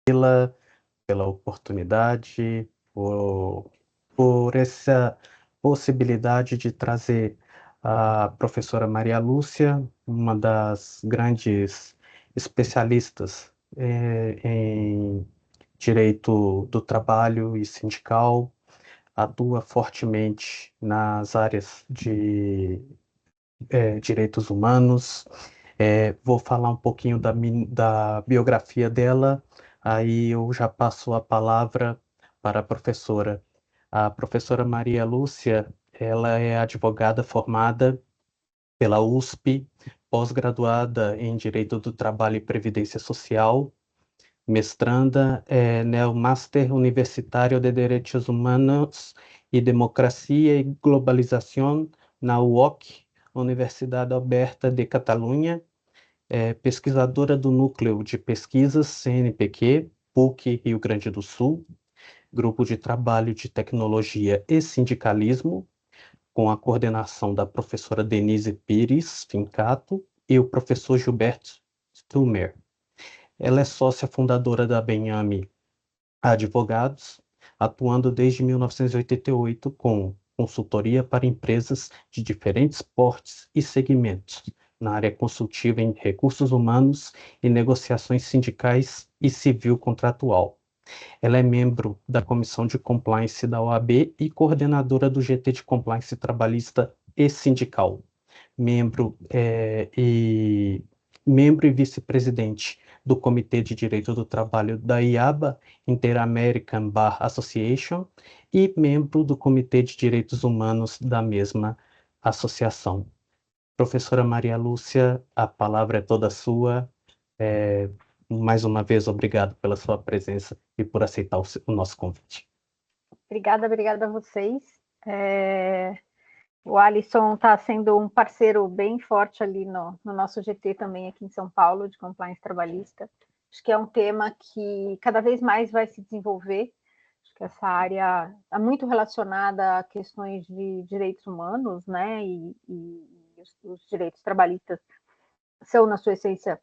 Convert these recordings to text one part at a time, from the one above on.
pela oportunidade, por essa possibilidade de trazer a professora Maria Lúcia, uma das grandes especialistas em direito do trabalho e sindical, atua fortemente nas áreas de direitos humanos. Vou falar um pouquinho da biografia dela, aí eu já passo a palavra para a professora. A professora Maria Lúcia, ela é advogada formada pela USP, pós-graduada em Direito do Trabalho e Previdência Social, mestranda no Master Universitário de Direitos Humanos e Democracia e Globalização na UOC, Universidade Aberta de Catalunha, pesquisadora do Núcleo de Pesquisas CNPq, PUC Rio Grande do Sul, Grupo de Trabalho de Tecnologia e Sindicalismo, com a coordenação da professora Denise Pires Fincato e o professor Gilberto Stummer. Ela é sócia fundadora da Benhame Advogados, atuando desde 1988 com consultoria para empresas de diferentes portes e segmentos, na área consultiva em recursos humanos e negociações sindicais e civil contratual. Ela é membro da Comissão de Compliance da OAB e coordenadora do GT de Compliance Trabalhista e Sindical. Membro e vice-presidente do Comitê de Direito do Trabalho da IABA, Inter-American Bar Association, e membro do Comitê de Direitos Humanos da mesma associação. Professora Maria Lúcia, a palavra é toda sua. Mais uma vez, obrigado pela sua presença e por aceitar o nosso convite. Obrigada a vocês. O Alisson está sendo um parceiro bem forte ali no nosso GT também aqui em São Paulo, de compliance trabalhista. Acho que é um tema que cada vez mais vai se desenvolver. Acho que essa área está muito relacionada a questões de direitos humanos, né? E os direitos trabalhistas são, na sua essência,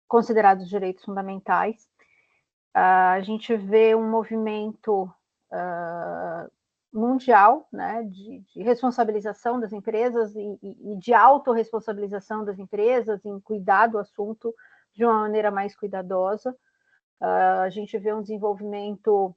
considerados direitos fundamentais. A gente vê um movimento mundial, né, de responsabilização das empresas e de autorresponsabilização das empresas em cuidar do assunto de uma maneira mais cuidadosa. A gente vê um desenvolvimento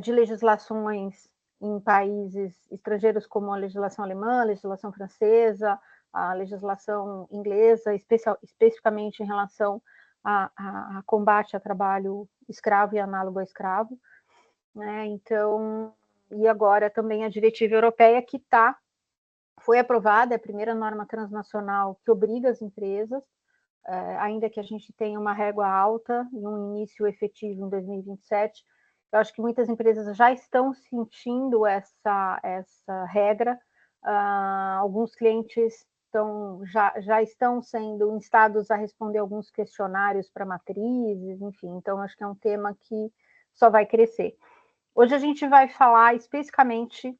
de legislações em países estrangeiros, como a legislação alemã, a legislação francesa, a legislação inglesa, especificamente em relação a combate a trabalho escravo e análogo a escravo, né? Então, e agora também a diretiva europeia que foi aprovada, é a primeira norma transnacional que obriga as empresas, ainda que a gente tenha uma régua alta e um início efetivo em 2027, eu acho que muitas empresas já estão sentindo essa regra, alguns clientes já estão sendo instados a responder alguns questionários para matrizes, enfim, então acho que é um tema que só vai crescer. Hoje a gente vai falar especificamente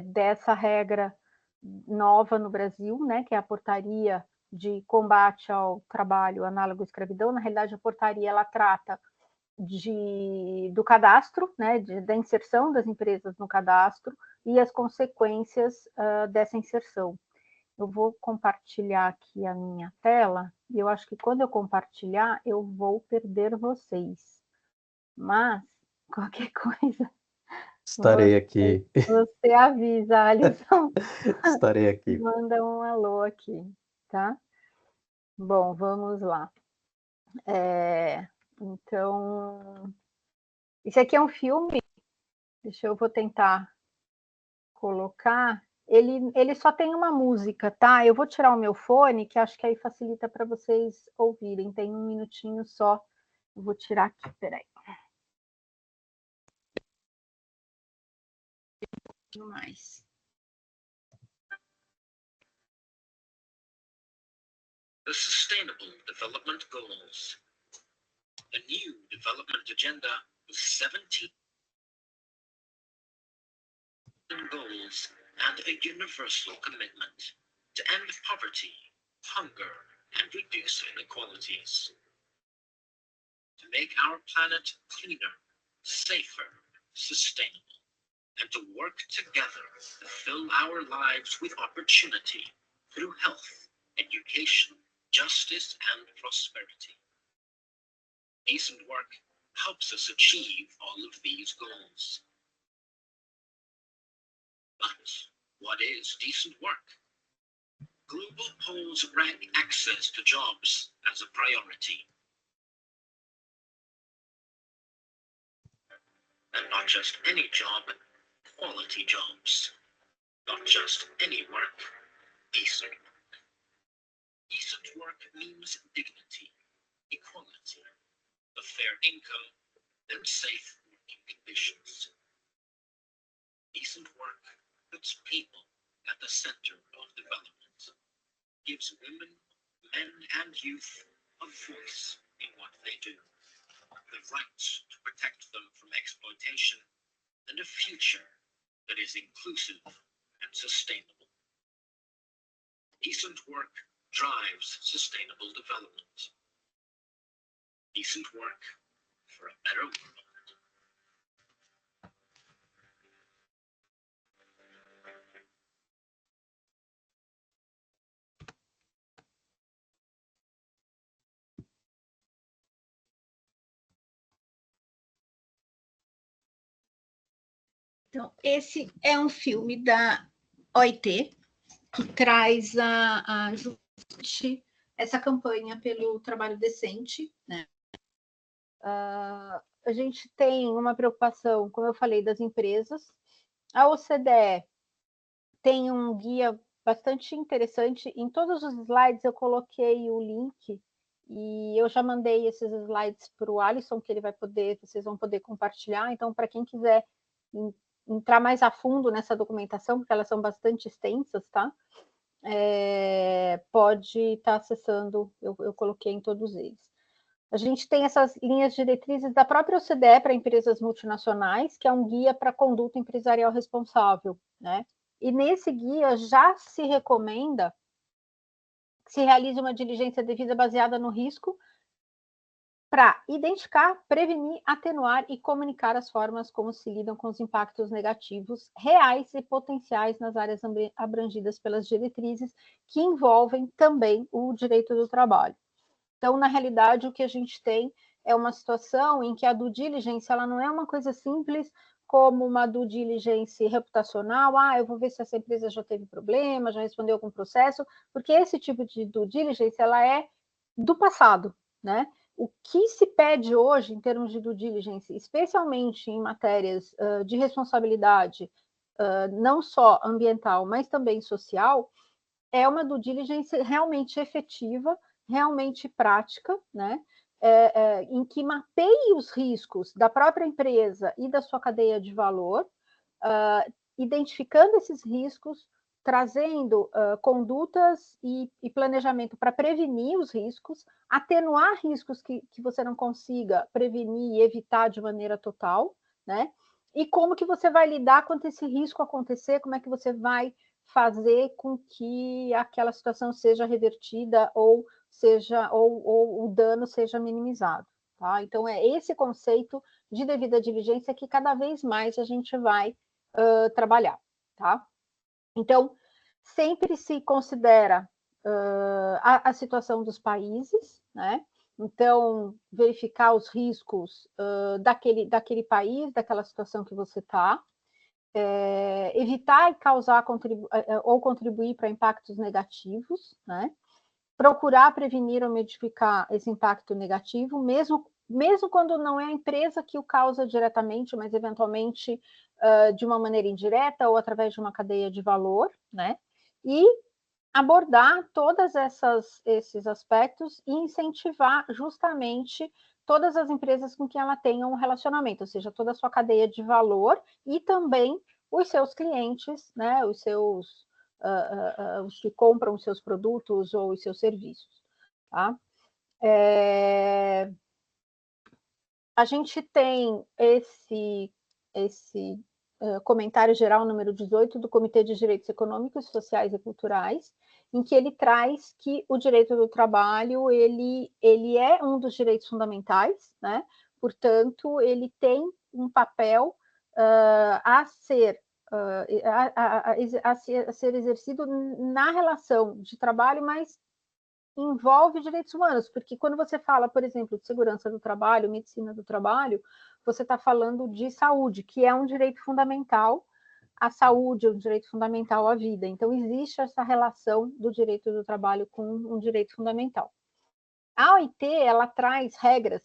dessa regra nova no Brasil, né, que é a portaria de combate ao trabalho análogo à escravidão. Na realidade, a portaria ela trata do cadastro, né, da inserção das empresas no cadastro e as consequências dessa inserção. Eu vou compartilhar aqui a minha tela, e eu acho que quando eu compartilhar, eu vou perder vocês. Mas, qualquer coisa, Estarei aqui. você avisa, Alisson. Estarei aqui. Manda um alô aqui, tá? Bom, vamos lá. Então, esse aqui é um filme, vou tentar colocar. Ele só tem uma música, tá? Eu vou tirar o meu fone, que acho que aí facilita para vocês ouvirem. Tem um minutinho só. Eu vou tirar aqui, peraí. Mais. The Sustainable Development Goals. A new development agenda with 17 goals and a universal commitment to end poverty, hunger, and reduce inequalities. to make our planet cleaner, safer, sustainable, and to work together to fill our lives with opportunity through health, education, justice, and prosperity. Decent work helps us achieve all of these goals. But what is decent work? Global polls rank access to jobs as a priority. And not just any job, quality jobs. Not just any work, decent work. Decent work means dignity, equality, a fair income, and safe working conditions. Decent work puts people at the center of development, gives women, men, and youth a voice in what they do, the right to protect them from exploitation, and a future that is inclusive and sustainable. Decent work drives sustainable development. Decent work for a better world. Então, esse é um filme da OIT, que traz justamente essa campanha pelo trabalho decente, né? A gente tem uma preocupação, como eu falei, das empresas. A OCDE tem um guia bastante interessante. Em todos os slides eu coloquei o link e eu já mandei esses slides para o Alisson, que ele vai poder, vocês vão poder compartilhar. Então, para quem quiser entrar mais a fundo nessa documentação, porque elas são bastante extensas, tá? Pode estar acessando, eu coloquei em todos eles. A gente tem essas linhas diretrizes da própria OCDE para empresas multinacionais, que é um guia para conduta empresarial responsável, né? E nesse guia já se recomenda que se realize uma diligência devida baseada no risco para identificar, prevenir, atenuar e comunicar as formas como se lidam com os impactos negativos reais e potenciais nas áreas abrangidas pelas diretrizes, que envolvem também o direito do trabalho. Então, na realidade, o que a gente tem é uma situação em que a due diligence ela não é uma coisa simples como uma due diligence reputacional, eu vou ver se essa empresa já teve problema, já respondeu algum processo, porque esse tipo de due diligence ela é do passado, né? O que se pede hoje em termos de due diligence, especialmente em matérias de responsabilidade, não só ambiental, mas também social, é uma due diligence realmente efetiva, realmente prática, né? Em que mapeie os riscos da própria empresa e da sua cadeia de valor, identificando esses riscos, trazendo condutas e planejamento para prevenir os riscos, atenuar riscos que você não consiga prevenir e evitar de maneira total, né? E como que você vai lidar quando esse risco acontecer, como é que você vai fazer com que aquela situação seja revertida ou o dano seja minimizado, tá? Então é esse conceito de devida diligência que cada vez mais a gente vai trabalhar, tá? Então sempre se considera a situação dos países, né? Então verificar os riscos daquele país, daquela situação que você está. Evitar e causar ou contribuir para impactos negativos, né? Procurar prevenir ou modificar esse impacto negativo, mesmo quando não é a empresa que o causa diretamente, mas eventualmente de uma maneira indireta ou através de uma cadeia de valor, né? E abordar todos esses aspectos e incentivar justamente todas as empresas com quem ela tenha um relacionamento, ou seja, toda a sua cadeia de valor e também os seus clientes, né, os que compram os seus produtos ou os seus serviços. Tá? A gente tem esse comentário geral número 18 do Comitê de Direitos Econômicos, Sociais e Culturais, em que ele traz que o direito do trabalho, ele é um dos direitos fundamentais, né? Portanto, ele tem um papel a ser exercido na relação de trabalho, mas envolve direitos humanos, porque quando você fala, por exemplo, de segurança do trabalho, medicina do trabalho, você está falando de saúde, que é um direito fundamental. A saúde é um direito fundamental à vida. Então, existe essa relação do direito do trabalho com um direito fundamental. A OIT, ela traz regras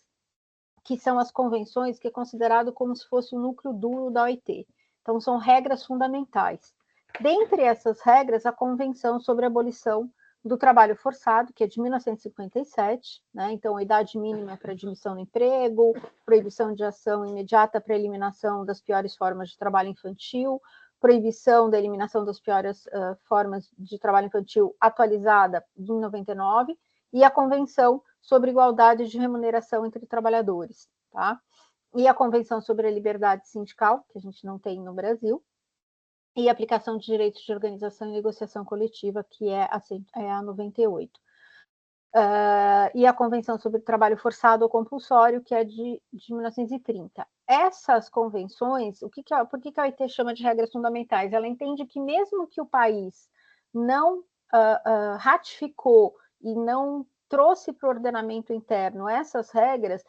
que são as convenções, que é considerado como se fosse o núcleo duro da OIT. Então, são regras fundamentais. Dentre essas regras, a Convenção sobre a Abolição do Trabalho Forçado, que é de 1957, né? Então, a idade mínima para admissão no emprego, proibição de ação imediata para eliminação das piores formas de trabalho infantil, proibição da eliminação das piores formas de trabalho infantil atualizada em 99, e a Convenção sobre Igualdade de Remuneração entre Trabalhadores, tá? E a Convenção sobre a Liberdade Sindical, que a gente não tem no Brasil, e a aplicação de direitos de organização e negociação coletiva, que é a 98. E a Convenção sobre Trabalho Forçado ou Compulsório, que é de 1930. Essas convenções, por que a OIT chama de regras fundamentais? Ela entende que mesmo que o país não ratificou e não trouxe para o ordenamento interno essas regras,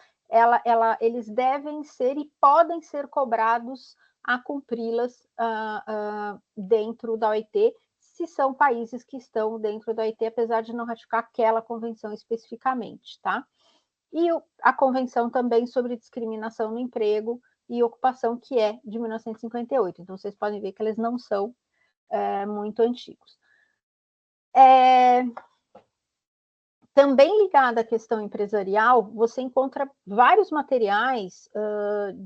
eles devem ser e podem ser cobrados a cumpri-las dentro da OIT, se são países que estão dentro da OIT, apesar de não ratificar aquela convenção especificamente, tá? E a convenção também sobre discriminação no emprego e ocupação, que é de 1958. Então, vocês podem ver que eles não são muito antigos. Também ligada à questão empresarial, você encontra vários materiais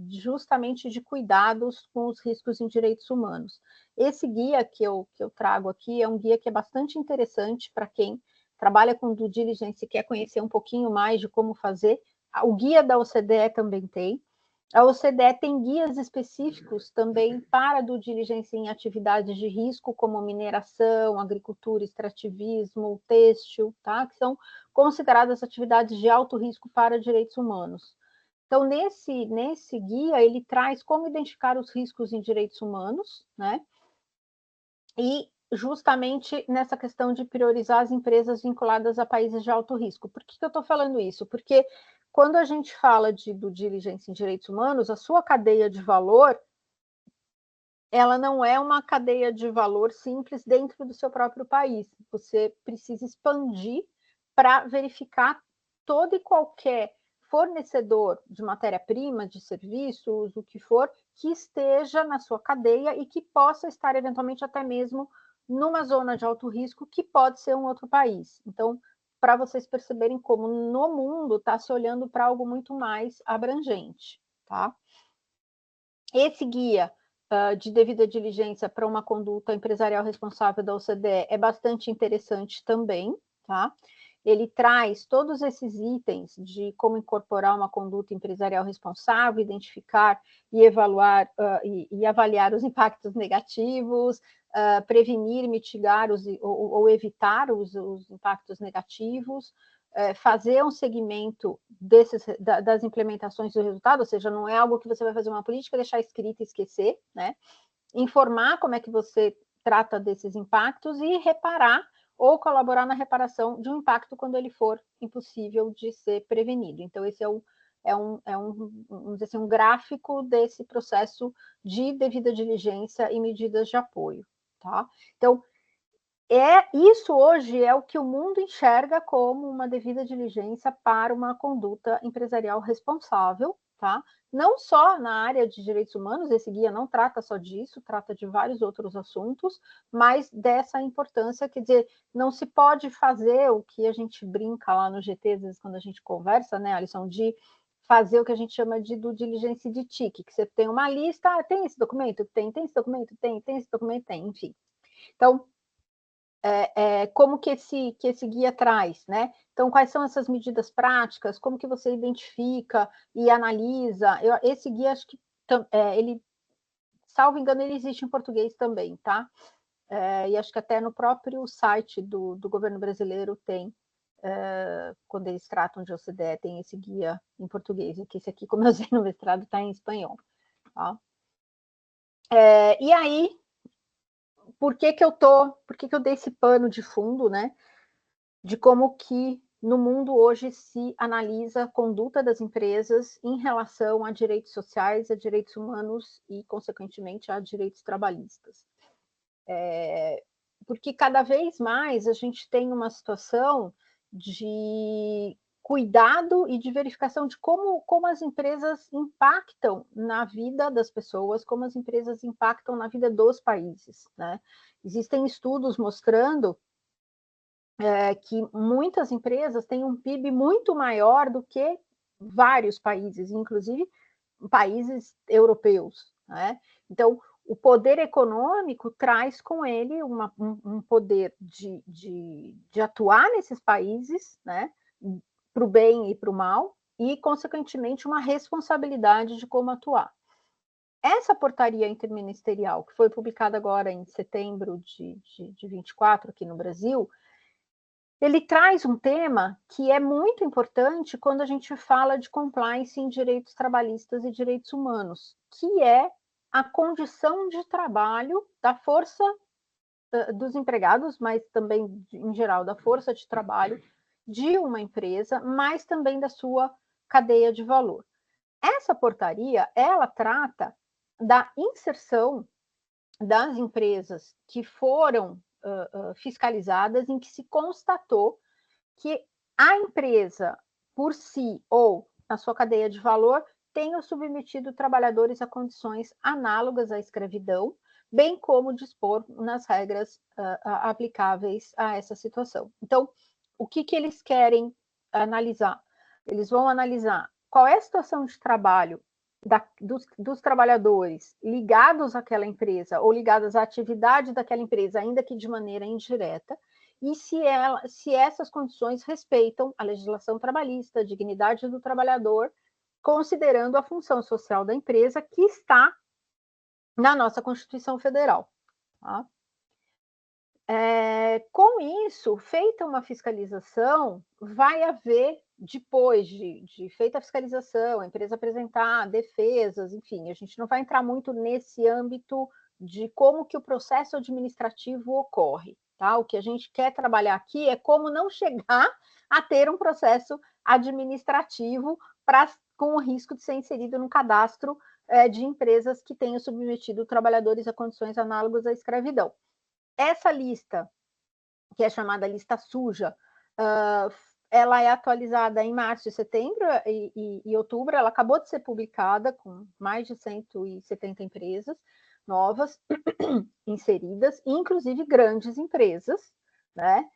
justamente de cuidados com os riscos em direitos humanos. Esse guia que eu trago aqui é um guia que é bastante interessante para quem trabalha com due diligence e quer conhecer um pouquinho mais de como fazer. O guia da OCDE também tem. A OCDE tem guias específicos também para due diligence em atividades de risco, como mineração, agricultura, extrativismo, têxtil, tá? Que são consideradas atividades de alto risco para direitos humanos. Então, nesse guia, ele traz como identificar os riscos em direitos humanos, né? E justamente nessa questão de priorizar as empresas vinculadas a países de alto risco. Por que eu estou falando isso? Porque quando a gente fala de due diligence em direitos humanos, a sua cadeia de valor, ela não é uma cadeia de valor simples dentro do seu próprio país. Você precisa expandir para verificar todo e qualquer fornecedor de matéria-prima, de serviços, o que for, que esteja na sua cadeia e que possa estar eventualmente até mesmo numa zona de alto risco, que pode ser um outro país. Então, para vocês perceberem como no mundo está se olhando para algo muito mais abrangente, tá? Esse guia de devida diligência para uma conduta empresarial responsável da OCDE é bastante interessante também, tá? Ele traz todos esses itens de como incorporar uma conduta empresarial responsável, identificar e evaluar e avaliar os impactos negativos, prevenir, mitigar ou evitar os impactos negativos, fazer um segmento das implementações do resultado, ou seja, não é algo que você vai fazer uma política, deixar escrita e esquecer, né? Informar como é que você trata desses impactos e reparar ou colaborar na reparação de um impacto quando ele for impossível de ser prevenido. Então, esse vamos dizer assim, um gráfico desse processo de devida diligência e medidas de apoio, tá? Então, isso hoje é o que o mundo enxerga como uma devida diligência para uma conduta empresarial responsável, tá? Não só na área de direitos humanos, esse guia não trata só disso, trata de vários outros assuntos, mas dessa importância, quer dizer, não se pode fazer o que a gente brinca lá no GT, às vezes quando a gente conversa, né, Alisson, de fazer o que a gente chama de due diligence de TIC, que você tem uma lista, tem esse documento? Tem esse documento? Tem esse documento? Tem, enfim. Então, como que esse guia traz, né? Então, quais são essas medidas práticas? Como que você identifica e analisa? Esse guia, acho que ele, salvo engano, ele existe em português também, tá? e acho que até no próprio site do governo brasileiro tem, quando eles tratam de OCDE, tem esse guia em português, que esse aqui, como eu usei no mestrado, está em espanhol. Tá? E aí, por que eu dei esse pano de fundo, né? De como que no mundo hoje se analisa a conduta das empresas em relação a direitos sociais, a direitos humanos e, consequentemente, a direitos trabalhistas. Porque cada vez mais a gente tem uma situação de cuidado e de verificação de como as empresas impactam na vida das pessoas, como as empresas impactam na vida dos países, né? Existem estudos mostrando que muitas empresas têm um PIB muito maior do que vários países, inclusive países europeus, né? Então, o poder econômico traz com ele um poder de atuar nesses países, né, para o bem e para o mal, e, consequentemente, uma responsabilidade de como atuar. Essa portaria interministerial, que foi publicada agora em setembro de 24 aqui no Brasil, ele traz um tema que é muito importante quando a gente fala de compliance em direitos trabalhistas e direitos humanos, que é a condição de trabalho da força dos empregados, mas também, em geral, da força de trabalho de uma empresa, mas também da sua cadeia de valor. Essa portaria, ela trata da inserção das empresas que foram fiscalizadas, em que se constatou que a empresa, por si ou na sua cadeia de valor, tenha submetido trabalhadores a condições análogas à escravidão, bem como dispor nas regras aplicáveis a essa situação. Então, o que eles querem analisar? Eles vão analisar qual é a situação de trabalho dos trabalhadores ligados àquela empresa ou ligados à atividade daquela empresa, ainda que de maneira indireta, e se essas condições respeitam a legislação trabalhista, a dignidade do trabalhador, considerando a função social da empresa que está na nossa Constituição Federal. Tá? Com isso, feita uma fiscalização, vai haver, depois de feita a fiscalização, a empresa apresentar defesas, enfim, a gente não vai entrar muito nesse âmbito de como que o processo administrativo ocorre. Tá? O que a gente quer trabalhar aqui é como não chegar a ter um processo administrativo com o risco de ser inserido no cadastro de empresas que tenham submetido trabalhadores a condições análogas à escravidão. Essa lista, que é chamada lista suja, ela é atualizada em março e setembro e outubro, ela acabou de ser publicada com mais de 170 empresas novas inseridas, inclusive grandes empresas, né?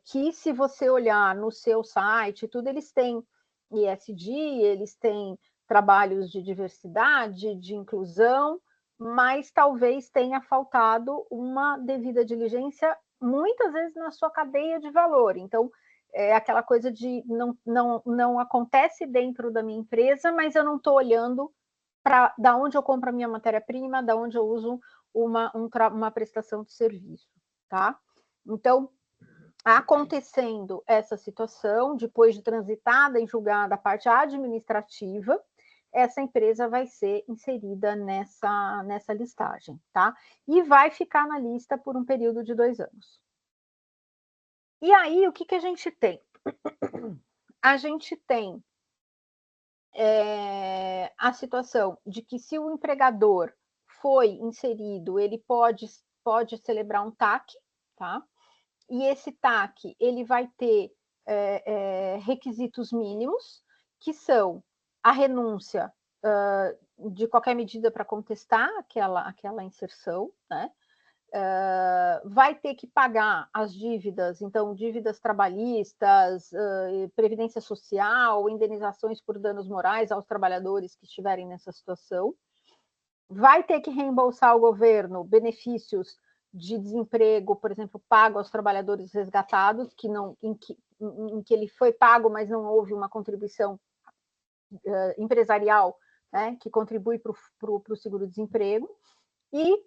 Que se você olhar no seu site, tudo, eles têm ESG, eles têm trabalhos de diversidade, de inclusão, mas talvez tenha faltado uma devida diligência, muitas vezes na sua cadeia de valor. Então, é aquela coisa de não acontece dentro da minha empresa, mas eu não estou olhando para da onde eu compro a minha matéria-prima, da onde eu uso uma prestação de serviço, tá? Então, acontecendo essa situação, depois de transitada em julgada a parte administrativa, essa empresa vai ser inserida nessa listagem, tá? E vai ficar na lista por um período de 2 anos. E aí, o que a gente tem? A gente tem a situação de que, se o empregador foi inserido, ele pode celebrar um TAC, tá? E esse TAC, ele vai ter requisitos mínimos, que são a renúncia de qualquer medida para contestar aquela inserção, né? Vai ter que pagar as dívidas, então, dívidas trabalhistas, previdência social, indenizações por danos morais aos trabalhadores que estiverem nessa situação. Vai ter que reembolsar ao governo benefícios de desemprego, por exemplo, pago aos trabalhadores resgatados, em que ele foi pago, mas não houve uma contribuição empresarial, né, que contribui para o seguro-desemprego. E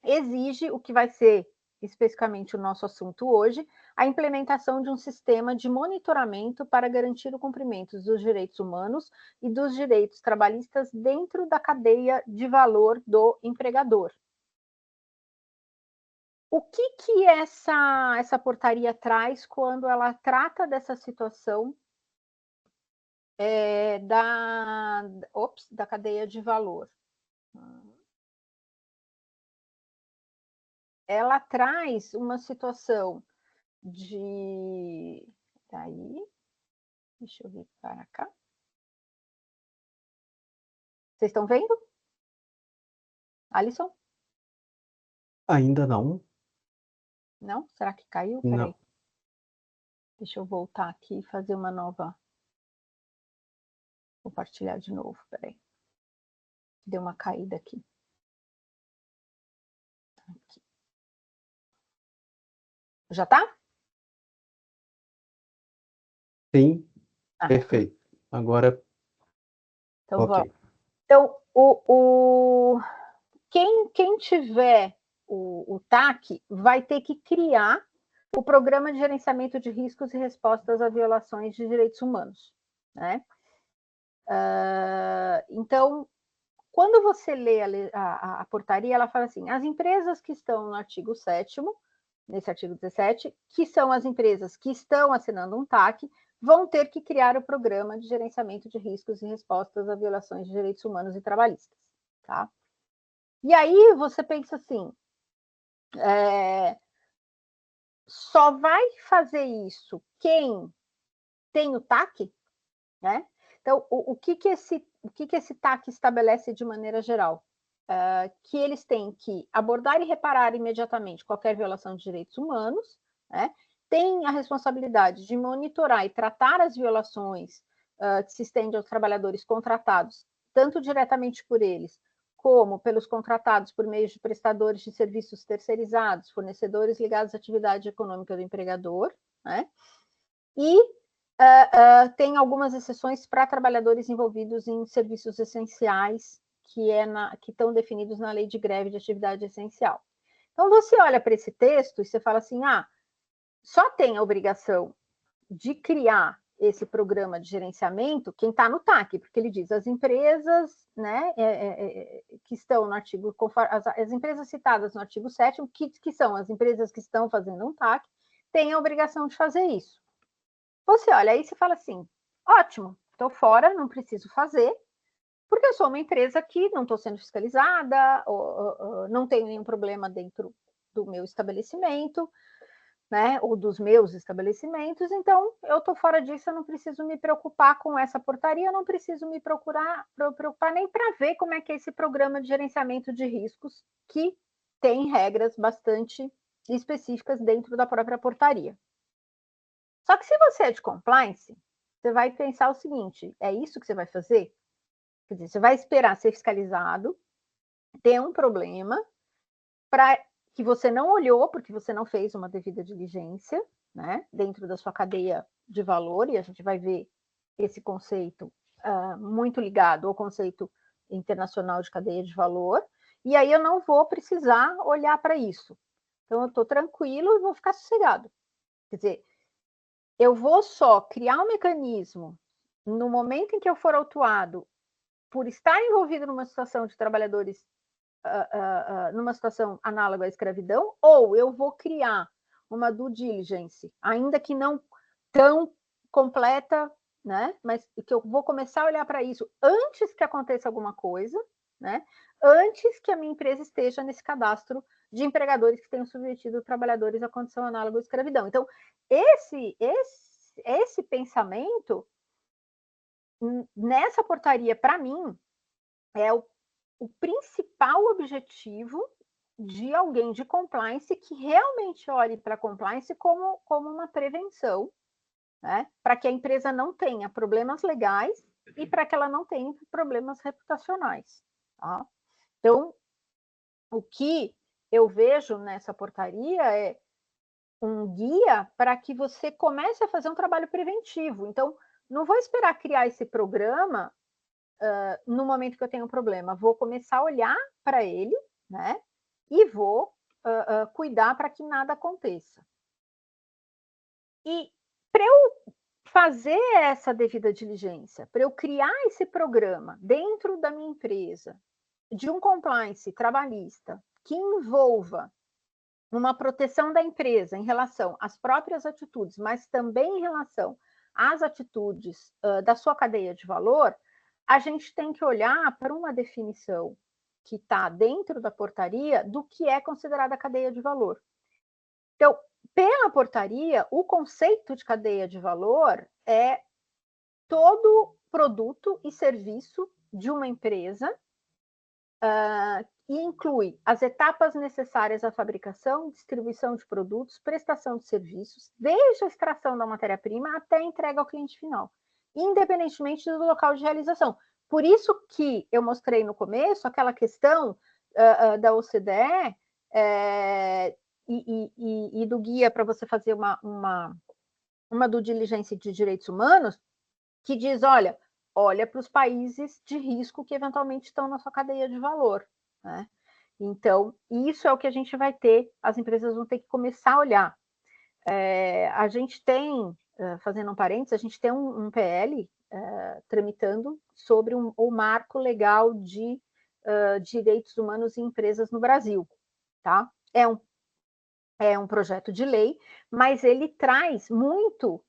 exige o que vai ser especificamente o nosso assunto hoje, a implementação de um sistema de monitoramento para garantir o cumprimento dos direitos humanos e dos direitos trabalhistas dentro da cadeia de valor do empregador. O que essa portaria traz quando ela trata dessa situação da cadeia de valor? Ela traz uma situação de... Daí, deixa eu vir para cá. Vocês estão vendo? Alisson? Ainda não. Não? Será que caiu? Não. Peraí. Deixa eu voltar aqui e fazer uma nova. Compartilhar de novo, peraí. Deu uma caída aqui. Já tá? Sim, perfeito. Agora, Então, ok. vamos. Então, quem tiver o TAC vai ter que criar o Programa de Gerenciamento de Riscos e Respostas a Violações de Direitos Humanos, né? Então, quando você lê a portaria, ela fala assim, as empresas que estão no artigo 7º, nesse artigo 17, que são as empresas que estão assinando um TAC, vão ter que criar o Programa de Gerenciamento de Riscos e Respostas a Violações de Direitos Humanos e Trabalhistas, tá? E aí você pensa assim, só vai fazer isso quem tem o TAC, né? Então, o que esse TAC estabelece de maneira geral? Que eles têm que abordar e reparar imediatamente qualquer violação de direitos humanos, né? Tem a responsabilidade de monitorar e tratar as violações que se estendem aos trabalhadores contratados, tanto diretamente por eles, como pelos contratados por meio de prestadores de serviços terceirizados, fornecedores ligados à atividade econômica do empregador, né? E tem algumas exceções para trabalhadores envolvidos em serviços essenciais, que estão definidos na Lei de Greve de Atividade Essencial. Então, você olha para esse texto e você fala assim, só tem a obrigação de criar esse programa de gerenciamento quem está no TAC, porque ele diz as empresas, né, que estão no artigo, as empresas citadas no artigo 7º, que são as empresas que estão fazendo um TAC, têm a obrigação de fazer isso. Você olha aí e fala assim, ótimo, estou fora, não preciso fazer, porque eu sou uma empresa que não estou sendo fiscalizada, ou não tenho nenhum problema dentro do meu estabelecimento, né, ou dos meus estabelecimentos, então eu estou fora disso, eu não preciso me preocupar com essa portaria, eu não preciso me preocupar nem para ver como é que é esse programa de gerenciamento de riscos, que tem regras bastante específicas dentro da própria portaria. Só que se você é de compliance, você vai pensar o seguinte, é isso que você vai fazer? Quer dizer, você vai esperar ser fiscalizado, ter um problema, para que você não olhou, porque você não fez uma devida diligência, né, dentro da sua cadeia de valor, e a gente vai ver esse conceito muito ligado ao conceito internacional de cadeia de valor, e aí eu não vou precisar olhar para isso. Então, eu estou tranquilo e vou ficar sossegado. Quer dizer, eu vou só criar um mecanismo no momento em que eu for autuado por estar envolvido numa situação de trabalhadores, numa situação análoga à escravidão, ou eu vou criar uma due diligence, ainda que não tão completa, né? Mas que eu vou começar a olhar para isso antes que aconteça alguma coisa, né? Antes que a minha empresa esteja nesse cadastro de empregadores que tenham submetido trabalhadores à condição análoga à escravidão. Então, esse pensamento nessa portaria, para mim, é o principal objetivo de alguém de compliance que realmente olhe para a compliance como uma prevenção, né? Para que a empresa não tenha problemas legais e para que ela não tenha problemas reputacionais. Tá? Então, o que eu vejo nessa portaria é um guia para que você comece a fazer um trabalho preventivo. Então, não vou esperar criar esse programa no momento que eu tenho um problema. Vou começar a olhar para ele, né? e vou cuidar para que nada aconteça. E para eu fazer essa devida diligência, para eu criar esse programa dentro da minha empresa, de um compliance trabalhista que envolva uma proteção da empresa em relação às próprias atitudes, mas também em relação às atitudes da sua cadeia de valor, a gente tem que olhar para uma definição que está dentro da portaria do que é considerada cadeia de valor. Então, pela portaria, o conceito de cadeia de valor é todo produto e serviço de uma empresa e inclui as etapas necessárias à fabricação, distribuição de produtos, prestação de serviços, desde a extração da matéria-prima até a entrega ao cliente final, independentemente do local de realização. Por isso que eu mostrei no começo aquela questão da OCDE e do guia para você fazer uma due diligence de direitos humanos, que diz, olha para os países de risco que eventualmente estão na sua cadeia de valor, né? Então, isso é o que a gente vai ter, as empresas vão ter que começar a olhar. A gente tem, fazendo um parênteses, a gente tem um PL tramitando sobre o marco legal de direitos humanos em empresas no Brasil, tá? É um projeto de lei, mas ele traz muito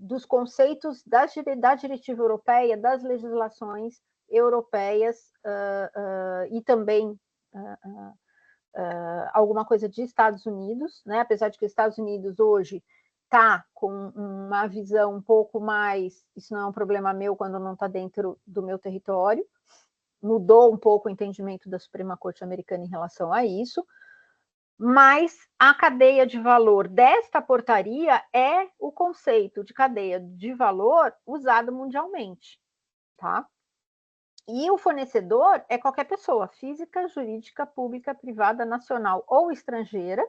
dos conceitos da diretiva europeia, das legislações europeias e também alguma coisa de Estados Unidos, né? Apesar de que os Estados Unidos hoje está com uma visão um pouco mais, isso não é um problema meu quando não está dentro do meu território, mudou um pouco o entendimento da Suprema Corte Americana em relação a isso, mas a cadeia de valor desta portaria é o conceito de cadeia de valor usado mundialmente, tá? E o fornecedor é qualquer pessoa, física, jurídica, pública, privada, nacional ou estrangeira,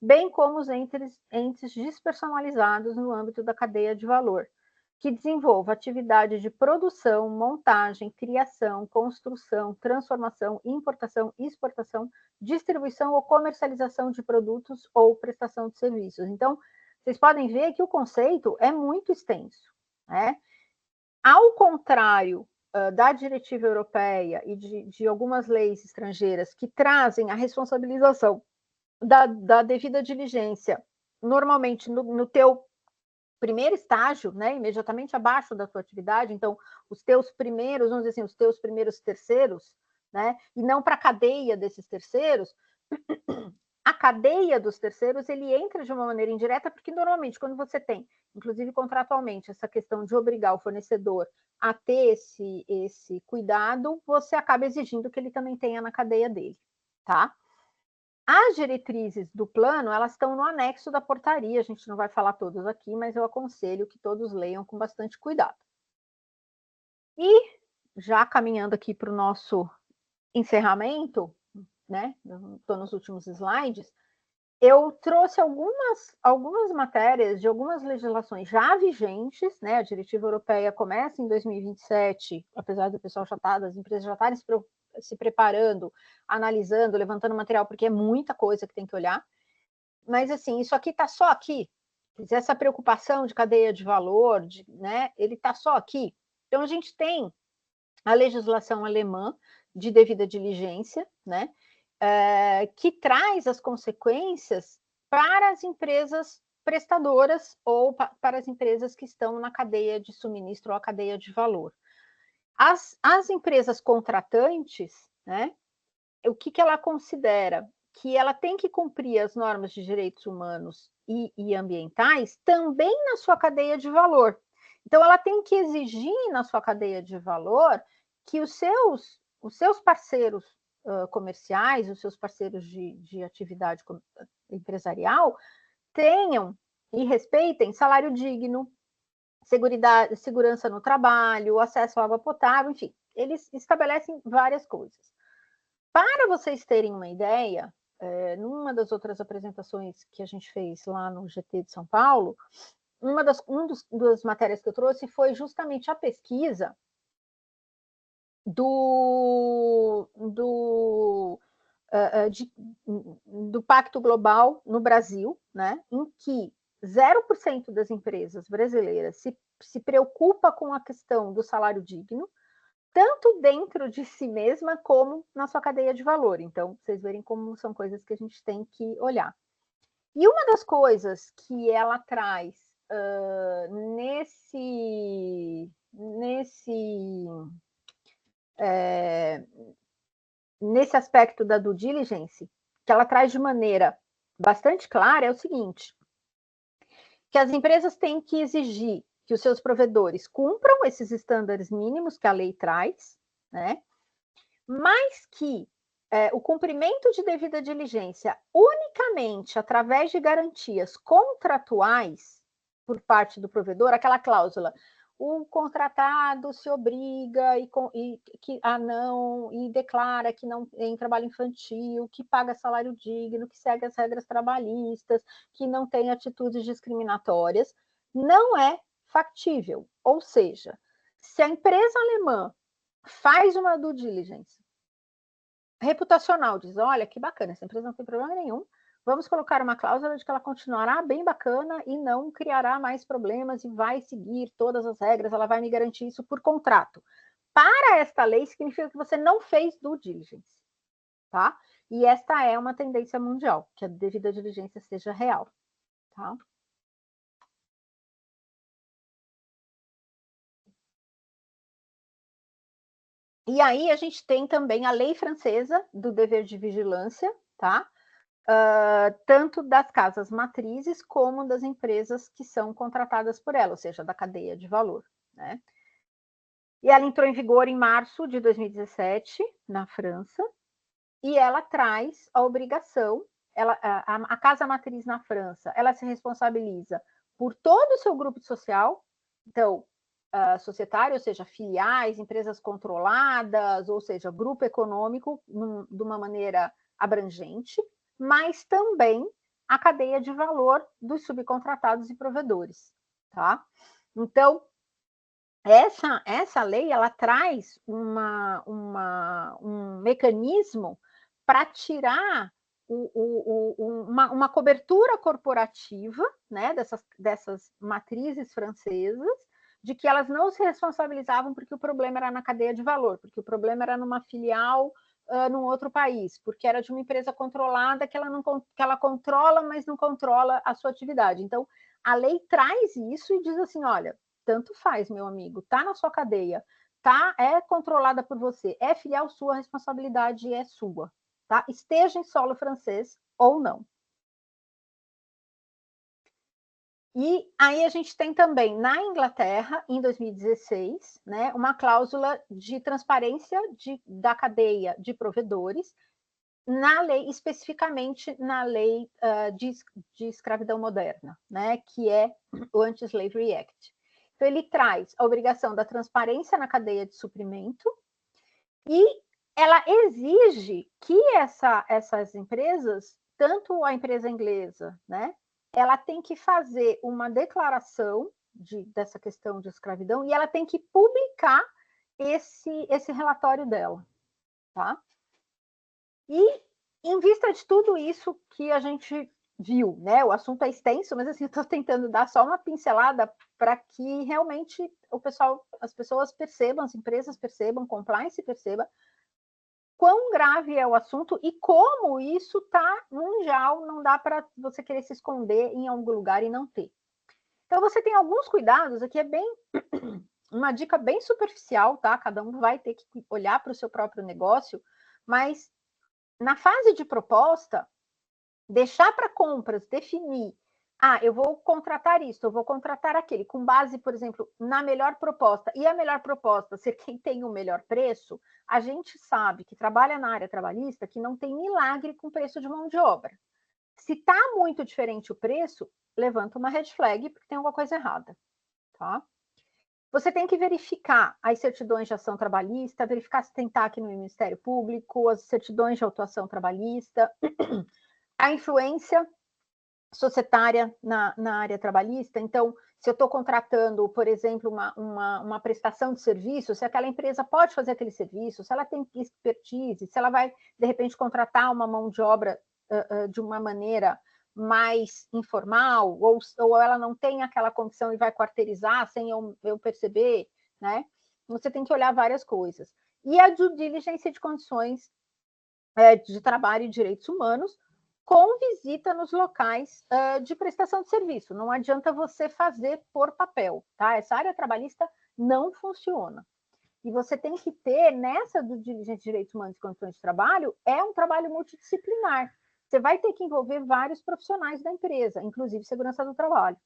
bem como os entes despersonalizados no âmbito da cadeia de valor, que desenvolva atividade de produção, montagem, criação, construção, transformação, importação, exportação, distribuição ou comercialização de produtos ou prestação de serviços. Então, vocês podem ver que o conceito é muito extenso, né? Ao contrário da diretiva europeia e de algumas leis estrangeiras que trazem a responsabilização da devida diligência, normalmente no teu primeiro estágio, né, imediatamente abaixo da tua atividade, então os teus primeiros, vamos dizer assim, os teus primeiros terceiros, né, e não para a cadeia desses terceiros, a cadeia dos terceiros, ele entra de uma maneira indireta, porque normalmente quando você tem, inclusive contratualmente, essa questão de obrigar o fornecedor a ter esse cuidado, você acaba exigindo que ele também tenha na cadeia dele, tá? As diretrizes do plano, elas estão no anexo da portaria, a gente não vai falar todas aqui, mas eu aconselho que todos leiam com bastante cuidado. E, já caminhando aqui para o nosso encerramento, né, estou nos últimos slides, eu trouxe algumas matérias de algumas legislações já vigentes, né, a diretiva europeia começa em 2027, apesar do pessoal já estar, das empresas já estarem se preparando, analisando, levantando material, porque é muita coisa que tem que olhar. Mas, assim, isso aqui está só aqui. Essa preocupação de cadeia de valor, né, ele está só aqui. Então, a gente tem a legislação alemã de devida diligência, né, que traz as consequências para as empresas prestadoras ou para as empresas que estão na cadeia de suministro ou a cadeia de valor. As empresas contratantes, né, o que ela considera? Que ela tem que cumprir as normas de direitos humanos e ambientais também na sua cadeia de valor. Então, ela tem que exigir na sua cadeia de valor que os seus parceiros comerciais, os seus parceiros de atividade empresarial, tenham e respeitem salário digno, segurança no trabalho, acesso à água potável, enfim, eles estabelecem várias coisas. Para vocês terem uma ideia, numa das outras apresentações que a gente fez lá no GT de São Paulo, uma das matérias que eu trouxe foi justamente a pesquisa do Pacto Global no Brasil, né, em que 0% das empresas brasileiras se preocupa com a questão do salário digno, tanto dentro de si mesma como na sua cadeia de valor. Então, vocês verem como são coisas que a gente tem que olhar. E uma das coisas que ela traz nesse aspecto da due diligence, que ela traz de maneira bastante clara, é o seguinte, que as empresas têm que exigir que os seus provedores cumpram esses estándares mínimos que a lei traz, né? Mas que o cumprimento de devida diligência unicamente através de garantias contratuais por parte do provedor, aquela cláusula, o contratado se obriga e declara que não tem trabalho infantil, que paga salário digno, que segue as regras trabalhistas, que não tem atitudes discriminatórias, não é factível. Ou seja, se a empresa alemã faz uma due diligence reputacional, diz, olha, que bacana, essa empresa não tem problema nenhum, vamos colocar uma cláusula de que ela continuará bem bacana e não criará mais problemas e vai seguir todas as regras, ela vai me garantir isso por contrato. Para esta lei, significa que você não fez due diligence, tá? E esta é uma tendência mundial, que a devida diligência seja real, tá? E aí a gente tem também a lei francesa do dever de vigilância, tá? Tanto das casas matrizes como das empresas que são contratadas por ela, ou seja, da cadeia de valor, né? E ela entrou em vigor em março de 2017, na França, e ela traz a obrigação, a casa matriz na França, ela se responsabiliza por todo o seu grupo social, então, societário, ou seja, filiais, empresas controladas, ou seja, grupo econômico, de uma maneira abrangente, mas também a cadeia de valor dos subcontratados e provedores, tá? Então, essa lei, ela traz um mecanismo para tirar uma cobertura corporativa, né, dessas matrizes francesas, de que elas não se responsabilizavam porque o problema era na cadeia de valor, porque o problema era numa filial num outro país, porque era de uma empresa controlada que ela controla, mas não controla a sua atividade. Então, a lei traz isso e diz assim, olha, tanto faz, meu amigo, tá na sua cadeia, é controlada por você, é filial sua, a responsabilidade é sua, tá? Esteja em solo francês ou não. E aí a gente tem também na Inglaterra, em 2016, né, uma cláusula de transparência da cadeia de provedores, na lei, especificamente na lei de escravidão moderna, né, que é o Anti-Slavery Act. Então, ele traz a obrigação da transparência na cadeia de suprimento e ela exige que essas empresas, tanto a empresa inglesa, né, ela tem que fazer uma declaração dessa questão de escravidão e ela tem que publicar esse relatório dela, tá? E em vista de tudo isso que a gente viu, né? O assunto é extenso, mas assim, eu estou tentando dar só uma pincelada para que realmente as pessoas percebam, as empresas percebam, compliance perceba quão grave é o assunto e como isso está mundial, não dá para você querer se esconder em algum lugar e não ter. Então, você tem alguns cuidados, aqui é bem uma dica bem superficial, tá? Cada um vai ter que olhar para o seu próprio negócio, mas na fase de proposta, deixar para compras definir, eu vou contratar isso, eu vou contratar aquele, com base, por exemplo, na melhor proposta, e a melhor proposta ser quem tem o melhor preço, a gente sabe que trabalha na área trabalhista que não tem milagre com preço de mão de obra. Se está muito diferente o preço, levanta uma red flag, porque tem alguma coisa errada, tá? Você tem que verificar as certidões de ação trabalhista, verificar se tem TAC no Ministério Público, as certidões de autuação trabalhista, a influência societária na área trabalhista. Então, se eu estou contratando, por exemplo, uma prestação de serviço, se aquela empresa pode fazer aquele serviço, se ela tem expertise, se ela vai, de repente, contratar uma mão de obra de uma maneira mais informal, ou ela não tem aquela condição e vai quarteirizar sem eu perceber, né? Você tem que olhar várias coisas. E a due diligence de condições de trabalho e direitos humanos, com visita nos locais de prestação de serviço. Não adianta você fazer por papel, tá? Essa área trabalhista não funciona. E você tem que ter, nessa do diligência de direitos humanos e condições de trabalho, é um trabalho multidisciplinar. Você vai ter que envolver vários profissionais da empresa, inclusive segurança do trabalho,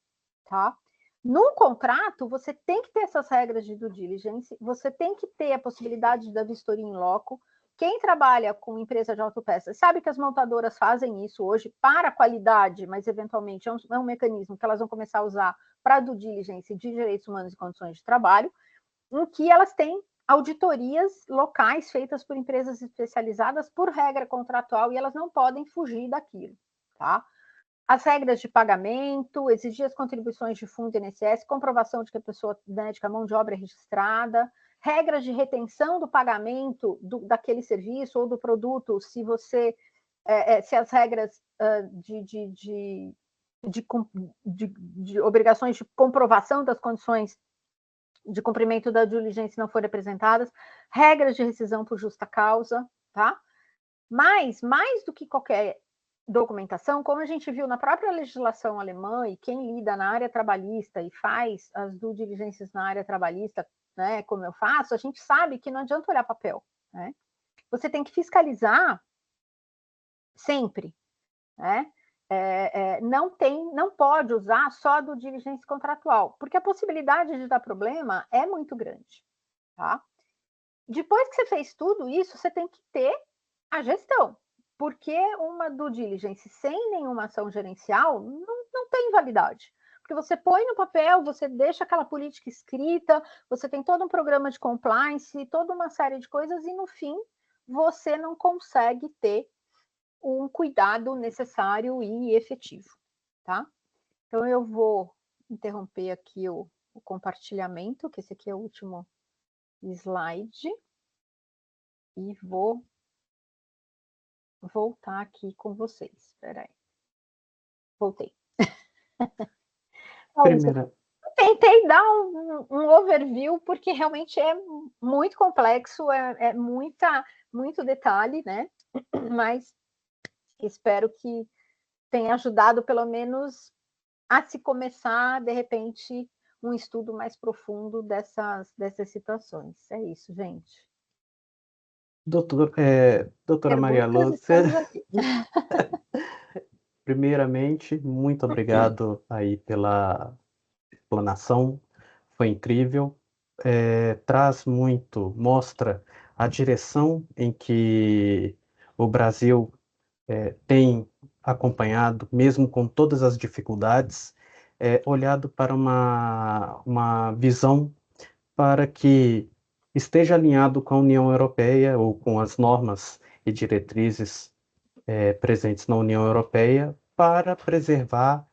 tá? No contrato, você tem que ter essas regras de due diligence, você tem que ter a possibilidade da vistoria em loco. Quem trabalha com empresa de autopeças sabe que as montadoras fazem isso hoje para a qualidade, mas eventualmente é um mecanismo que elas vão começar a usar para a due diligence de direitos humanos e condições de trabalho, em que elas têm auditorias locais feitas por empresas especializadas por regra contratual e elas não podem fugir daquilo, tá? As regras de pagamento, exigir as contribuições de fundo INSS, comprovação de que a pessoa, né, de que a mão de obra é registrada, regras de retenção do pagamento daquele serviço ou do produto, se você, se as regras de obrigações de comprovação das condições de cumprimento da diligência não forem apresentadas, regras de rescisão por justa causa, tá? Mas, mais do que qualquer documentação, como a gente viu na própria legislação alemã, e quem lida na área trabalhista e faz as due diligências na área trabalhista, né, como eu faço, a gente sabe que não adianta olhar papel, né? Você tem que fiscalizar sempre, né? Não pode usar só do diligência contratual, porque a possibilidade de dar problema é muito grande, tá? Depois que você fez tudo isso, você tem que ter a gestão, porque uma due diligence sem nenhuma ação gerencial não tem validade. Porque você põe no papel, você deixa aquela política escrita, você tem todo um programa de compliance, toda uma série de coisas, e no fim você não consegue ter um cuidado necessário e efetivo, tá? Então eu vou interromper aqui o compartilhamento, que esse aqui é o último slide, e vou voltar aqui com vocês. Espera aí. Voltei. Primeira, Tentei dar um overview, porque realmente é muito complexo, muito detalhe, né? Mas espero que tenha ajudado, pelo menos, a se começar, de repente, um estudo mais profundo dessas situações. É isso, gente. doutora Maria Perguntas, Lúcia, estamos aqui. primeiramente, muito obrigado aí pela explanação, foi incrível. Mostra a direção em que o Brasil tem acompanhado, mesmo com todas as dificuldades, olhado para uma visão para que esteja alinhado com a União Europeia ou com as normas e diretrizes presentes na União Europeia para preservar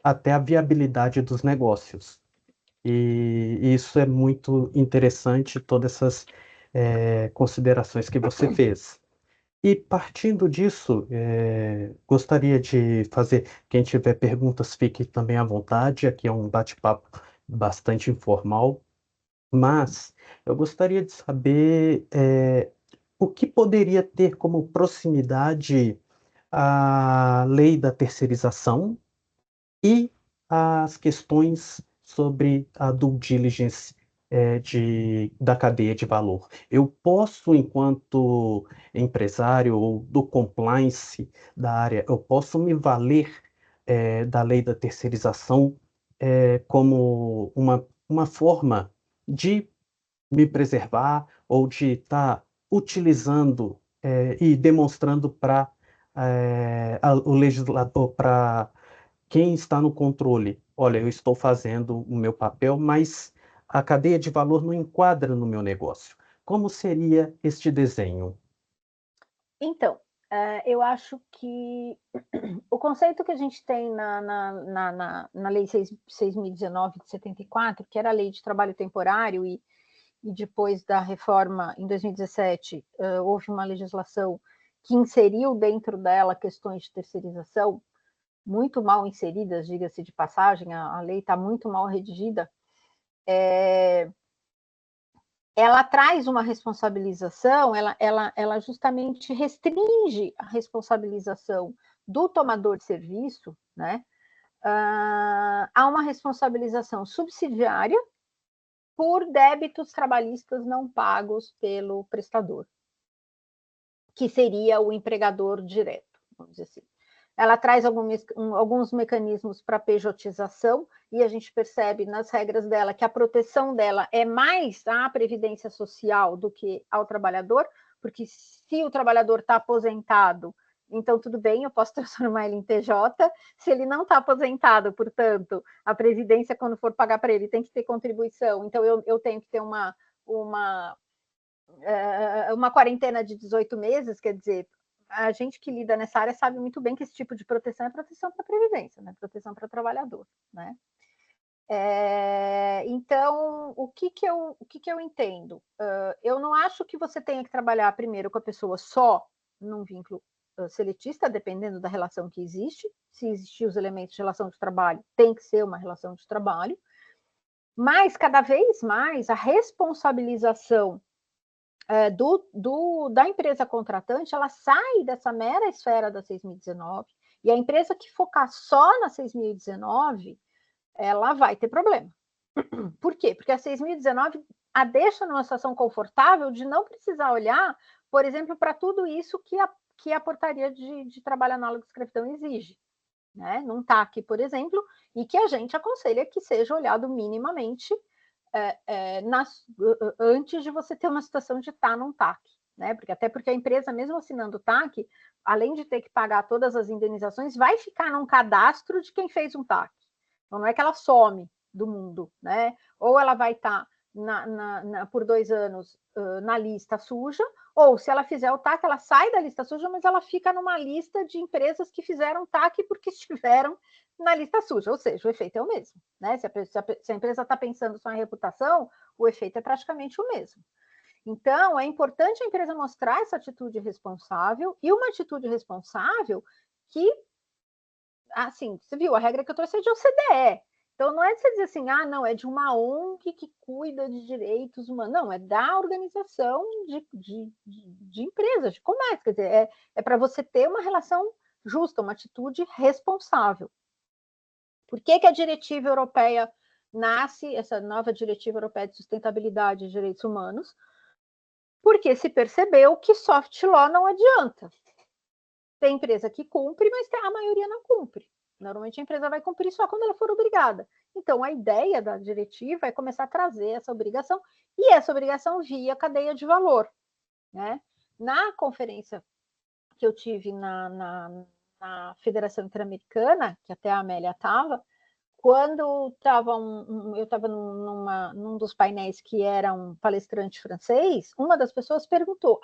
até a viabilidade dos negócios. E isso é muito interessante, todas essas considerações que você fez. E partindo disso, gostaria de fazer, quem tiver perguntas, fique também à vontade, aqui é um bate-papo bastante informal, mas eu gostaria de saber o que poderia ter como proximidade a lei da terceirização e as questões sobre a due diligence da cadeia de valor. Eu posso, enquanto empresário ou do compliance da área, eu posso me valer da lei da terceirização como uma forma de me preservar ou de estar utilizando e demonstrando para o legislador, para quem está no controle, olha, eu estou fazendo o meu papel, mas a cadeia de valor não enquadra no meu negócio. Como seria este desenho? Então, Eu acho que o conceito que a gente tem na Lei 6.019 de 74, que era a Lei de Trabalho Temporário, e depois da reforma, em 2017, houve uma legislação que inseriu dentro dela questões de terceirização, muito mal inseridas, diga-se de passagem, a lei está muito mal redigida, ela traz uma responsabilização, ela justamente restringe a responsabilização do tomador de serviço, né, a uma responsabilização subsidiária por débitos trabalhistas não pagos pelo prestador, que seria o empregador direto, vamos dizer assim. Ela traz alguns mecanismos para pejotização, e a gente percebe nas regras dela que a proteção dela é mais à previdência social do que ao trabalhador, porque se o trabalhador está aposentado, então tudo bem, eu posso transformar ele em TJ. Se ele não está aposentado, portanto, a previdência, quando for pagar para ele, tem que ter contribuição, então eu tenho que ter uma quarentena de 18 meses, quer dizer, a gente que lida nessa área sabe muito bem que esse tipo de proteção é proteção para a Previdência, né? Proteção para o trabalhador, né? Então, o que eu entendo? Eu não acho que você tenha que trabalhar primeiro com a pessoa só num vínculo seletista, dependendo da relação que existe. Se existir os elementos de relação de trabalho, tem que ser uma relação de trabalho. Mas, cada vez mais, a responsabilização da empresa contratante, ela sai dessa mera esfera da 6.019, e a empresa que focar só na 6.019, ela vai ter problema. Por quê? Porque a 6.019 a deixa numa situação confortável de não precisar olhar, por exemplo, para tudo isso que a portaria de trabalho análogo de escravidão exige, né? Num TAC, por exemplo, e que a gente aconselha que seja olhado minimamente antes de você ter uma situação de estar num TAC, né? Até porque a empresa, mesmo assinando o TAC, além de ter que pagar todas as indenizações, vai ficar num cadastro de quem fez um TAC. Então, não é que ela some do mundo, né? Ou ela vai estar por 2 anos na lista suja, ou se ela fizer o TAC, ela sai da lista suja, mas ela fica numa lista de empresas que fizeram TAC porque estiveram na lista suja, ou seja, o efeito é o mesmo, né? Se a empresa está pensando só em reputação, o efeito é praticamente o mesmo. Então, é importante a empresa mostrar essa atitude responsável, e uma atitude responsável que, assim, você viu, a regra que eu trouxe é de OCDE. Então, não é de você dizer assim, não, é de uma ONG que cuida de direitos humanos. Não, é da organização de empresas, de comércio. Quer dizer, é para você ter uma relação justa, uma atitude responsável. Por que a diretiva europeia nasce, essa nova diretiva europeia de sustentabilidade e direitos humanos? Porque se percebeu que soft law não adianta. Tem empresa que cumpre, mas a maioria não cumpre. Normalmente a empresa vai cumprir só quando ela for obrigada. Então, a ideia da diretiva é começar a trazer essa obrigação, e essa obrigação via cadeia de valor, né? Na conferência que eu tive na Federação Interamericana, que até a Amélia estava, quando eu estava num dos painéis que era um palestrante francês, uma das pessoas perguntou,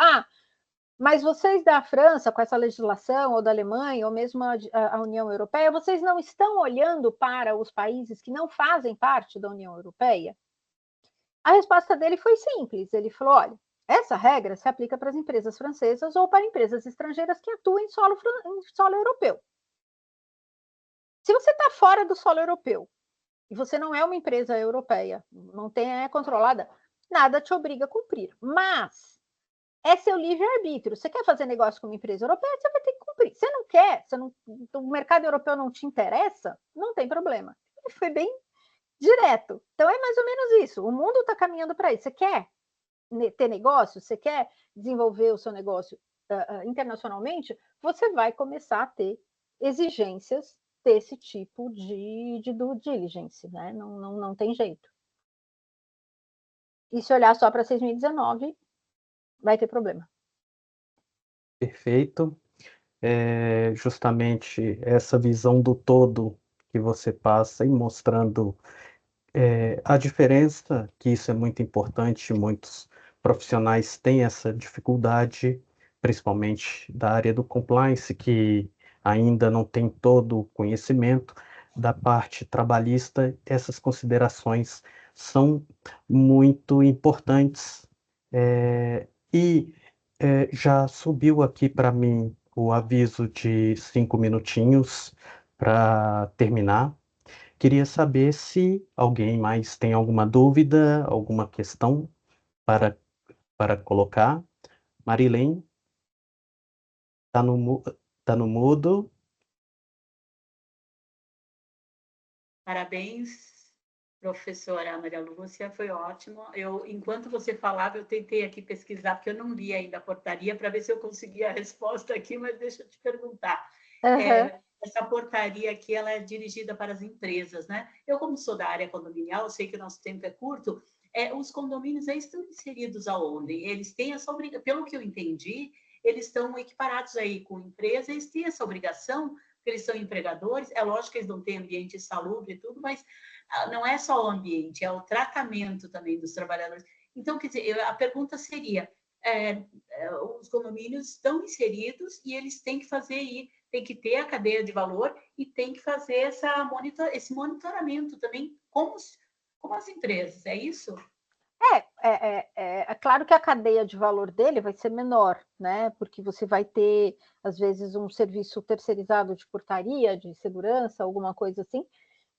mas vocês da França, com essa legislação, ou da Alemanha, ou mesmo a União Europeia, vocês não estão olhando para os países que não fazem parte da União Europeia? A resposta dele foi simples, ele falou, olha, essa regra se aplica para as empresas francesas ou para empresas estrangeiras que atuam em solo europeu. Se você está fora do solo europeu e você não é uma empresa europeia, não é controlada, nada te obriga a cumprir. Mas é seu livre-arbítrio. Você quer fazer negócio com uma empresa europeia, você vai ter que cumprir. Você não quer, o mercado europeu não te interessa, não tem problema. Ele foi bem direto. Então é mais ou menos isso. O mundo está caminhando para isso. Você quer ter negócio, você quer desenvolver o seu negócio internacionalmente, você vai começar a ter exigências desse tipo de due diligence, né? Não tem jeito. E se olhar só para 6.019, vai ter problema. Perfeito. Justamente essa visão do todo que você passa e mostrando a diferença, que isso é muito importante, muitos profissionais têm essa dificuldade principalmente da área do compliance, que ainda não tem todo o conhecimento da parte trabalhista, essas considerações são muito importantes. Já subiu aqui para mim o aviso de 5 minutinhos para terminar. Queria saber se alguém mais tem alguma dúvida, alguma questão para, para colocar. Marilene, tá no mudo. Parabéns, professora Maria Lúcia, foi ótimo. Enquanto você falava, eu tentei aqui pesquisar, porque eu não li ainda a portaria, para ver se eu conseguia a resposta aqui, mas deixa eu te perguntar. Essa portaria aqui, ela é dirigida para as empresas, né? Eu, como sou da área condominial, sei que o nosso tempo é curto, os condomínios aí estão inseridos aonde? Eles têm essa obrigação, pelo que eu entendi, eles estão equiparados aí com empresa, eles têm essa obrigação, porque eles são empregadores, é lógico que eles não têm ambiente salubre e tudo, mas não é só o ambiente, é o tratamento também dos trabalhadores. Então, quer dizer, a pergunta seria, os condomínios estão inseridos e eles têm que fazer aí, tem que ter a cadeia de valor e tem que fazer esse monitoramento também, como as empresas, é isso? É claro que a cadeia de valor dele vai ser menor, né? Porque você vai ter, às vezes, um serviço terceirizado de portaria, de segurança, alguma coisa assim,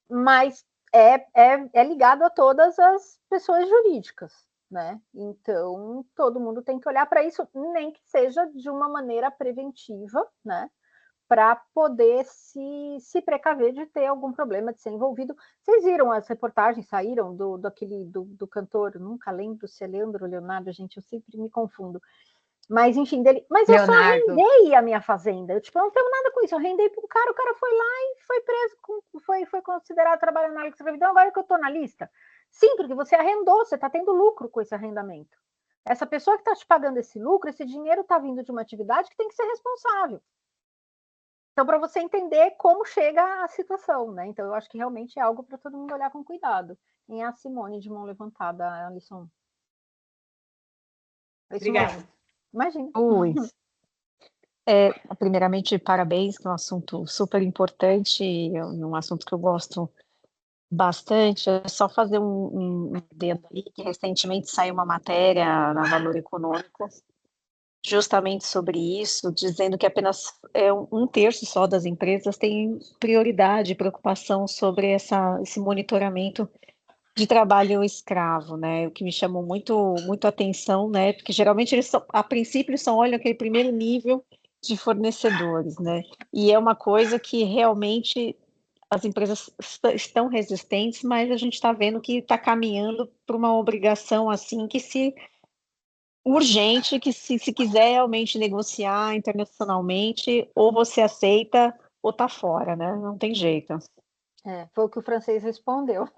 mas é ligado a todas as pessoas jurídicas, né? Então, todo mundo tem que olhar para isso, nem que seja de uma maneira preventiva, né? Para poder se precaver de ter algum problema, de ser envolvido. Vocês viram as reportagens, saíram do cantor, nunca lembro se é Leandro ou Leonardo, gente, eu sempre me confundo. Mas, enfim, dele. Mas eu só arrendei a minha fazenda. Eu, tipo, eu não tenho nada com isso. Eu arrendei para o cara foi lá e foi preso, foi considerado trabalho na escravidão, agora que eu estou na lista. Sim, porque você arrendou, você está tendo lucro com esse arrendamento. Essa pessoa que está te pagando esse lucro, esse dinheiro está vindo de uma atividade que tem que ser responsável. Então, para você entender como chega a situação, né? Então, eu acho que realmente é algo para todo mundo olhar com cuidado. E a Simone de mão levantada, Alisson. Obrigada. Imagina. Oi. Primeiramente, parabéns, que é um assunto super importante, um assunto que eu gosto bastante. É só fazer um dedo aí, que recentemente saiu uma matéria na Valor Econômico, justamente sobre isso, dizendo que apenas 1/3 só das empresas tem prioridade, preocupação sobre esse monitoramento de trabalho escravo, né? O que me chamou muito atenção, né? Porque geralmente a princípio, eles só olham aquele primeiro nível de fornecedores, né? E é uma coisa que realmente as empresas estão resistentes, mas a gente está vendo que está caminhando para uma obrigação assim urgente, que se quiser realmente negociar internacionalmente, ou você aceita ou está fora, né? Não tem jeito. Foi o que o francês respondeu.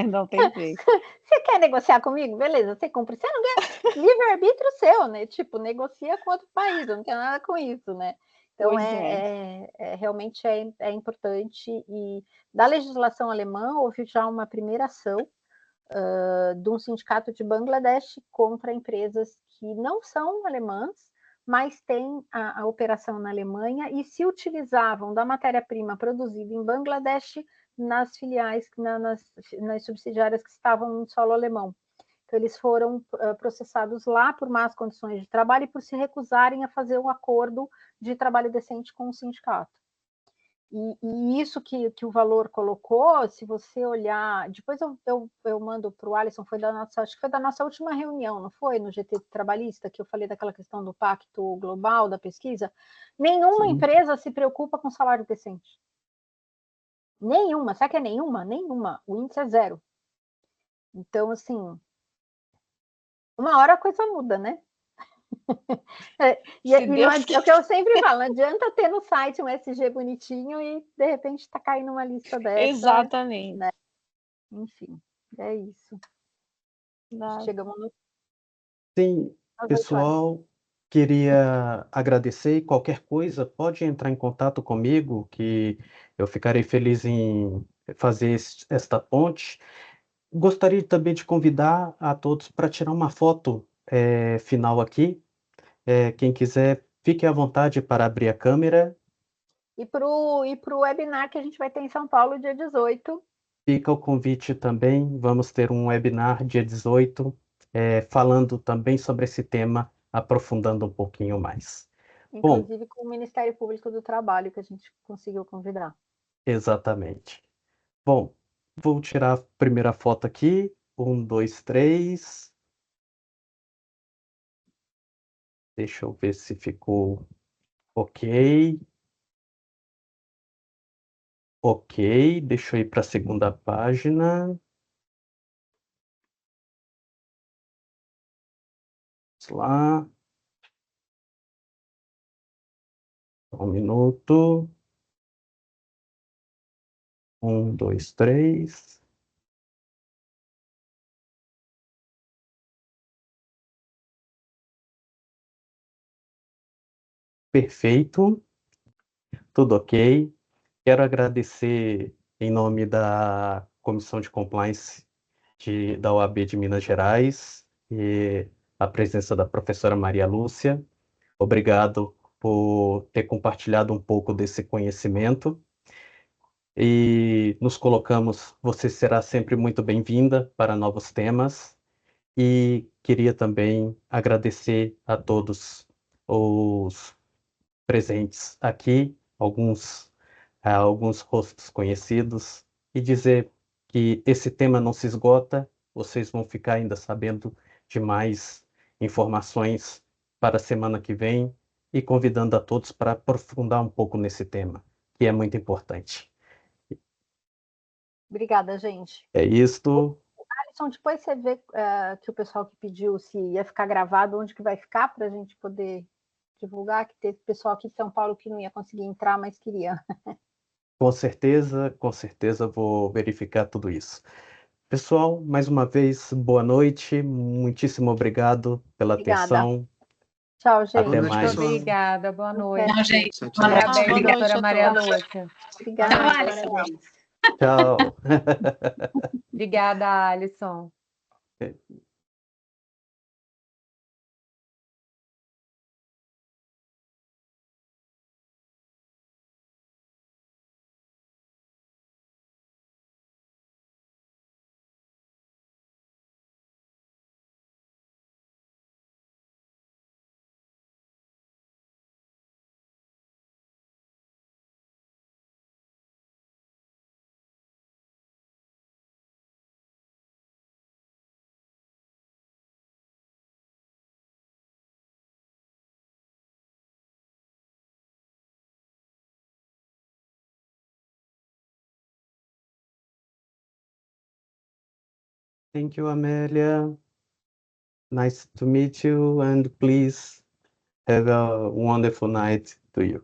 Não tem jeito. Você quer negociar comigo? Beleza, você cumpre. Você não quer livre-arbítrio seu, né? Tipo, negocia com outro país, eu não tenho nada com isso, né? Então, realmente é importante. E da legislação alemã, houve já uma primeira ação de um sindicato de Bangladesh contra empresas que não são alemãs, mas têm a operação na Alemanha e se utilizavam da matéria-prima produzida em Bangladesh nas filiais, nas subsidiárias que estavam no solo alemão. Então, eles foram processados lá por más condições de trabalho e por se recusarem a fazer um acordo de trabalho decente com o sindicato. E isso que o Valor colocou, se você olhar, depois eu mando para o Alisson, acho que foi da nossa última reunião, não foi? No GT Trabalhista, que eu falei daquela questão do pacto global, da pesquisa. Nenhuma empresa se preocupa com salário decente. Nenhuma. Sabe que é nenhuma? Nenhuma. O índice é 0. Então, assim, uma hora a coisa muda, né? É o que eu sempre falo, não adianta ter no site um SG bonitinho e de repente está caindo uma lista dessa. Exatamente. Né? Enfim, é isso. Chegamos no... Sim, pessoal, queria agradecer. Qualquer coisa, pode entrar em contato comigo, que eu ficarei feliz em fazer esta ponte. Gostaria também de convidar a todos para tirar uma foto final aqui. Quem quiser, fique à vontade para abrir a câmera. E para o webinar que a gente vai ter em São Paulo, dia 18. Fica o convite também, vamos ter um webinar dia 18, falando também sobre esse tema, aprofundando um pouquinho mais. Inclusive com o Ministério Público do Trabalho, que a gente conseguiu convidar. Exatamente. Bom, vou tirar a primeira foto aqui. 1, 2, 3. Deixa eu ver se ficou ok. Ok, deixa eu ir para a segunda página. Vamos lá. Um minuto. 1, 2, 3. Perfeito. Tudo ok. Quero agradecer em nome da Comissão de Compliance da OAB de Minas Gerais e a presença da professora Maria Lúcia. Obrigado por ter compartilhado um pouco desse conhecimento. E nos colocamos, você será sempre muito bem-vinda para novos temas. E queria também agradecer a todos os presentes aqui, alguns rostos conhecidos, e dizer que esse tema não se esgota, vocês vão ficar ainda sabendo de mais informações para a semana que vem, e convidando a todos para aprofundar um pouco nesse tema, que é muito importante. Obrigada, gente. É isto. Alisson, depois você vê que o pessoal que pediu se ia ficar gravado, onde que vai ficar, para a gente poder divulgar, que teve pessoal aqui de São Paulo que não ia conseguir entrar, mas queria. Com certeza vou verificar tudo isso. Pessoal, mais uma vez, boa noite, muitíssimo obrigado pela Obrigada. atenção. Tchau, gente. Até mais. Obrigada, boa noite. Tchau, gente. Tchau, tchau. Parabéns, Boa noite doutora a Maria todos. Lúcia. Obrigada. Parabéns. Tchau. Obrigada, Alisson. Thank you, Amelia. Nice to meet you, and please have a wonderful night to you.